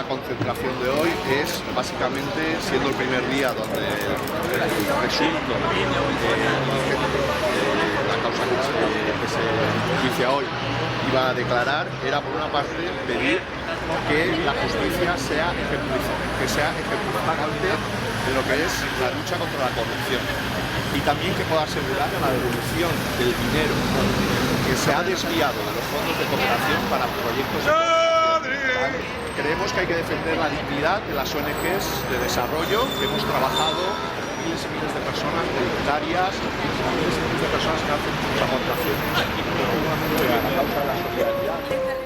la concentración de hoy es básicamente, siendo el primer día donde el presunto la causa que se juicia hoy iba a declarar, era por una parte pedir que la justicia sea ejemplificante de lo que es la lucha contra la corrupción y también que pueda asegurar la devolución del dinero que se ha desviado de los fondos de cooperación para proyectos de cooperación. Creemos que hay que defender la dignidad de las ONGs de desarrollo que hemos trabajado, miles y miles de personas voluntarias, miles y miles de personas que hacen muchas aportaciones a la causa de la solidaridad.